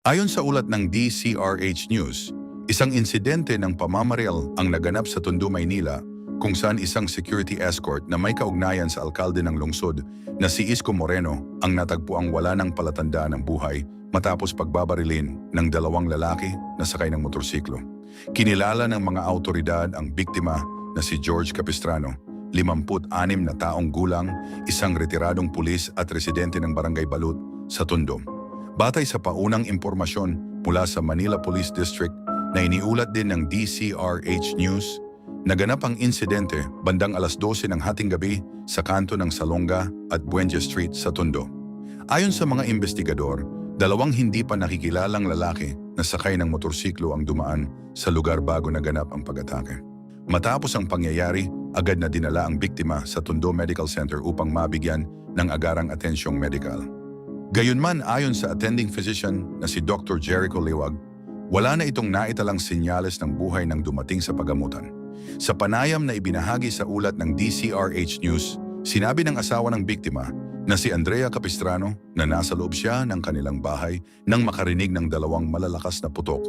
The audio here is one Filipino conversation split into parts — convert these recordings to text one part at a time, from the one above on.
Ayon sa ulat ng DCRH News, isang insidente ng pamamaril ang naganap sa Tondo, Maynila kung saan isang security escort na may kaugnayan sa alkalde ng lungsod na si Isko Moreno ang natagpuang wala ng palatandaan ng buhay matapos pagbabarilin ng dalawang lalaki na sakay ng motorsiklo. Kinilala ng mga autoridad ang biktima na si George Capistrano, 56 na taong gulang, isang retiradong pulis at residente ng Barangay Balut sa Tondo. Batay sa paunang impormasyon mula sa Manila Police District na iniulat din ng DCRH News, naganap ang insidente bandang alas 12 ng hating gabi sa kanto ng Salonga at Buendia Street sa Tondo. Ayon sa mga investigador, dalawang hindi pa nakikilalang lalaki na sakay ng motorsiklo ang dumaan sa lugar bago naganap ang pag-atake. Matapos ang pangyayari, agad na dinala ang biktima sa Tondo Medical Center upang mabigyan ng agarang atensyong medikal. Gayunman, ayon sa attending physician na si Dr. Jericho Liwag, wala na itong naitalang senyales ng buhay nang dumating sa pagamutan. Sa panayam na ibinahagi sa ulat ng DCRH News, sinabi ng asawa ng biktima na si Andrea Capistrano na nasa loob siya ng kanilang bahay nang makarinig ng dalawang malalakas na putok.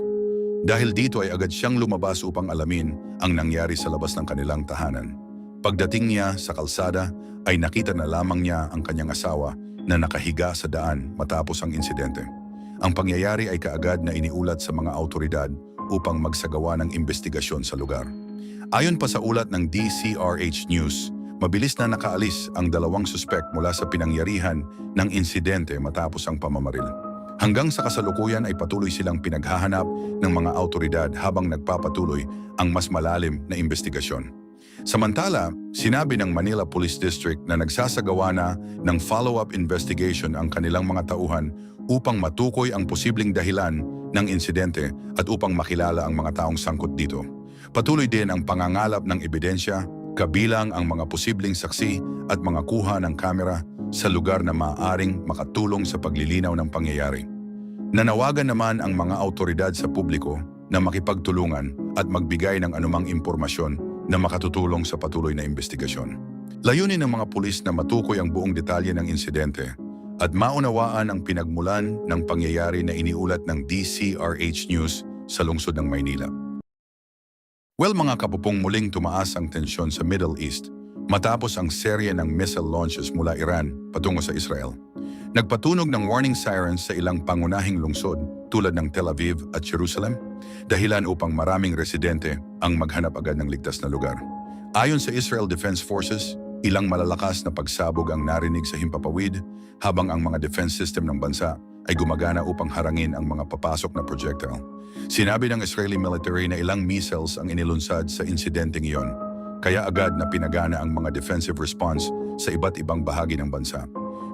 Dahil dito ay agad siyang lumabas upang alamin ang nangyari sa labas ng kanilang tahanan. Pagdating niya sa kalsada ay nakita na lamang niya ang kanyang asawa na nakahiga sa daan matapos ang insidente. Ang pangyayari ay kaagad na iniulat sa mga autoridad upang magsagawa ng investigasyon sa lugar. Ayon pa sa ulat ng DCRH News, mabilis na nakaalis ang dalawang suspek mula sa pinangyarihan ng insidente matapos ang pamamaril. Hanggang sa kasalukuyan ay patuloy silang pinaghahanap ng mga autoridad habang nagpapatuloy ang mas malalim na investigasyon. Samantala, sinabi ng Manila Police District na nagsasagawa na ng follow-up investigation ang kanilang mga tauhan upang matukoy ang posibleng dahilan ng insidente at upang makilala ang mga taong sangkot dito. Patuloy din ang pangangalap ng ebidensya, kabilang ang mga posibleng saksi at mga kuha ng kamera sa lugar na maaaring makatulong sa paglilinaw ng pangyayari. Nanawagan naman ang mga autoridad sa publiko na makipagtulungan at magbigay ng anumang impormasyon na makatutulong sa patuloy na investigasyon. Layunin ng mga pulis na matukoy ang buong detalye ng insidente at maunawaan ang pinagmulan ng pangyayari na iniulat ng DCRH News sa lungsod ng Maynila. Well mga kapupong, muling tumaas ang tensyon sa Middle East matapos ang serye ng missile launches mula Iran patungo sa Israel. Nagpatunog ng warning sirens sa ilang pangunahing lungsod tulad ng Tel Aviv at Jerusalem, dahilan upang maraming residente ang maghanap agad ng ligtas na lugar. Ayon sa Israel Defense Forces, ilang malalakas na pagsabog ang narinig sa himpapawid habang ang mga defense system ng bansa ay gumagana upang harangin ang mga papasok na projectile. Sinabi ng Israeli military na ilang missiles ang inilunsad sa insidenteng iyon, kaya agad na pinagana ang mga defensive response sa iba't ibang bahagi ng bansa.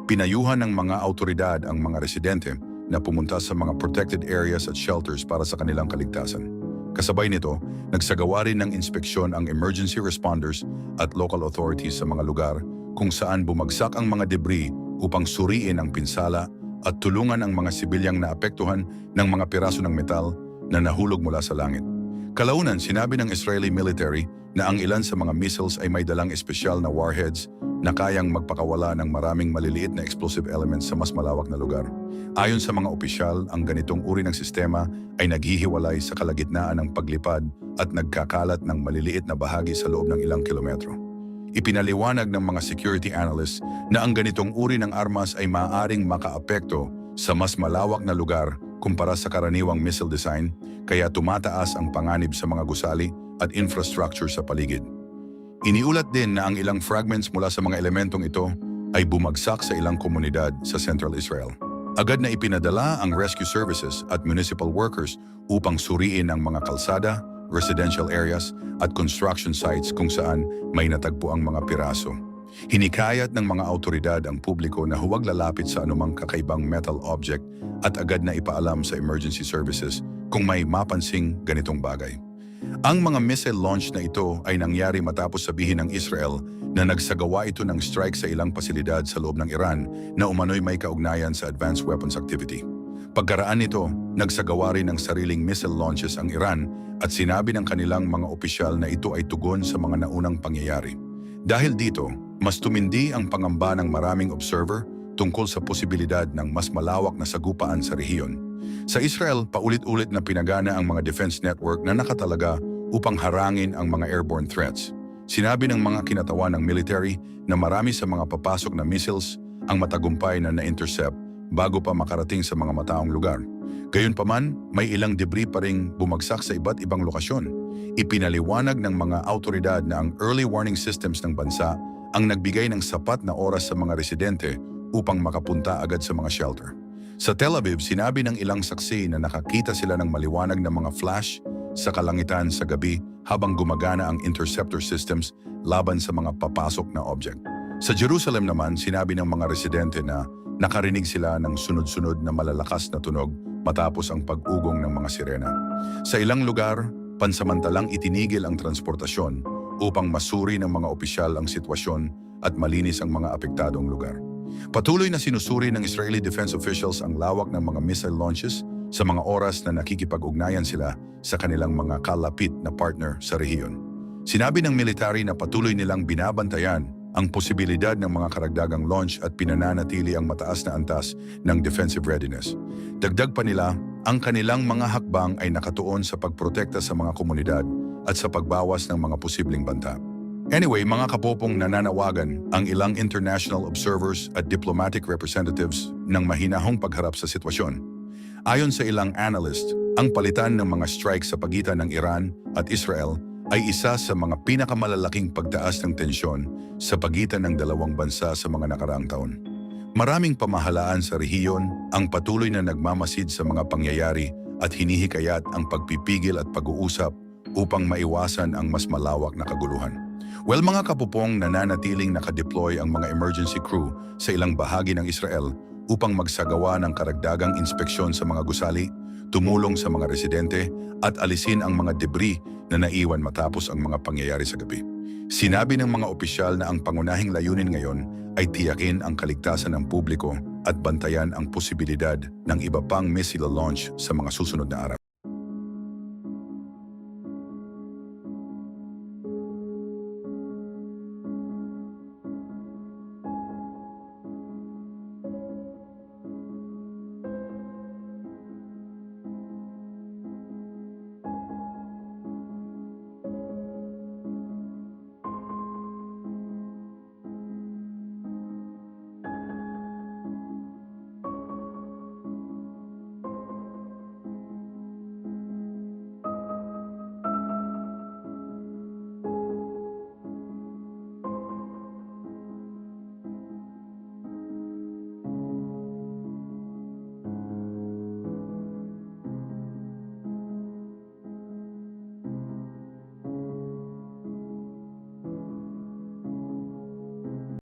Pinayuhan ng mga autoridad ang mga residente na pumunta sa mga protected areas at shelters para sa kanilang kaligtasan. Kasabay nito, nagsagawa rin ng inspeksyon ang emergency responders at local authorities sa mga lugar kung saan bumagsak ang mga debris upang suriin ang pinsala at tulungan ang mga sibilyang naapektuhan ng mga piraso ng metal na nahulog mula sa langit. Kalaunan, sinabi ng Israeli military na ang ilan sa mga missiles ay may dalang espesyal na warheads na kayang magpakawala ng maraming maliliit na explosive elements sa mas malawak na lugar. Ayon sa mga opisyal, ang ganitong uri ng sistema ay naghihiwalay sa kalagitnaan ng paglipad at nagkakalat ng maliliit na bahagi sa loob ng ilang kilometro. Ipinaliwanag ng mga security analysts na ang ganitong uri ng armas ay maaaring makaapekto sa mas malawak na lugar kumpara sa karaniwang missile design, kaya tumataas ang panganib sa mga gusali at infrastructure sa paligid. Iniulat din na ang ilang fragments mula sa mga elementong ito ay bumagsak sa ilang komunidad sa Central Israel. Agad na ipinadala ang rescue services at municipal workers upang suriin ang mga kalsada, residential areas at construction sites kung saan may natagpo ang mga piraso. Hinikayat ng mga autoridad ang publiko na huwag lalapit sa anumang kakaibang metal object at agad na ipaalam sa emergency services kung may mapansing ganitong bagay. Ang mga missile launch na ito ay nangyari matapos sabihin ng Israel na nagsagawa ito ng strike sa ilang pasilidad sa loob ng Iran na umano'y may kaugnayan sa advanced weapons activity. Pagkaraan nito, nagsagawa rin ng sariling missile launches ang Iran at sinabi ng kanilang mga opisyal na ito ay tugon sa mga naunang pangyayari. Dahil dito, mas tumindi ang pangamba ng maraming observer tungkol sa posibilidad ng mas malawak na sagupaan sa rehiyon. Sa Israel, paulit-ulit na pinagana ang mga defense network na nakatalaga upang harangin ang mga airborne threats. Sinabi ng mga kinatawan ng military na marami sa mga papasok na missiles ang matagumpay na na-intercept bago pa makarating sa mga mataong lugar. Gayunpaman, may ilang debris pa ring bumagsak sa iba't ibang lokasyon. Ipinaliwanag ng mga autoridad na ang early warning systems ng bansa ang nagbigay ng sapat na oras sa mga residente upang makapunta agad sa mga shelter. Sa Tel Aviv, sinabi ng ilang saksi na nakakita sila ng maliwanag na mga flash sa kalangitan sa gabi habang gumagana ang interceptor systems laban sa mga papasok na object. Sa Jerusalem naman, sinabi ng mga residente na nakarinig sila ng sunod-sunod na malalakas na tunog matapos ang pag-ugong ng mga sirena. Sa ilang lugar, pansamantalang itinigil ang transportasyon upang masuri ng mga opisyal ang sitwasyon at malinis ang mga apektadong lugar. Patuloy na sinusuri ng Israeli defense officials ang lawak ng mga missile launches sa mga oras na nakikipag-ugnayan sila sa kanilang mga kalapit na partner sa rehiyon. Sinabi ng military na patuloy nilang binabantayan ang posibilidad ng mga karagdagang launch at pinananatili ang mataas na antas ng defensive readiness. Dagdag pa nila, ang kanilang mga hakbang ay nakatuon sa pagprotekta sa mga komunidad at sa pagbawas ng mga posibleng banta. Anyway, mga kapopong, nananawagan ang ilang international observers at diplomatic representatives ng mahinahong pagharap sa sitwasyon. Ayon sa ilang analyst, ang palitan ng mga strike sa pagitan ng Iran at Israel ay isa sa mga pinakamalalaking pagtaas ng tensyon sa pagitan ng dalawang bansa sa mga nakaraang taon. Maraming pamahalaan sa rehiyon ang patuloy na nagmamasid sa mga pangyayari at hinihikayat ang pagpipigil at pag-uusap upang maiwasan ang mas malawak na kaguluhan. Well, mga kapupong, nananatiling nakadeploy ang mga emergency crew sa ilang bahagi ng Israel upang magsagawa ng karagdagang inspeksyon sa mga gusali, tumulong sa mga residente at alisin ang mga debris na naiwan matapos ang mga pangyayari sa gabi. Sinabi ng mga opisyal na ang pangunahing layunin ngayon ay tiyakin ang kaligtasan ng publiko at bantayan ang posibilidad ng iba pang missile launch sa mga susunod na araw.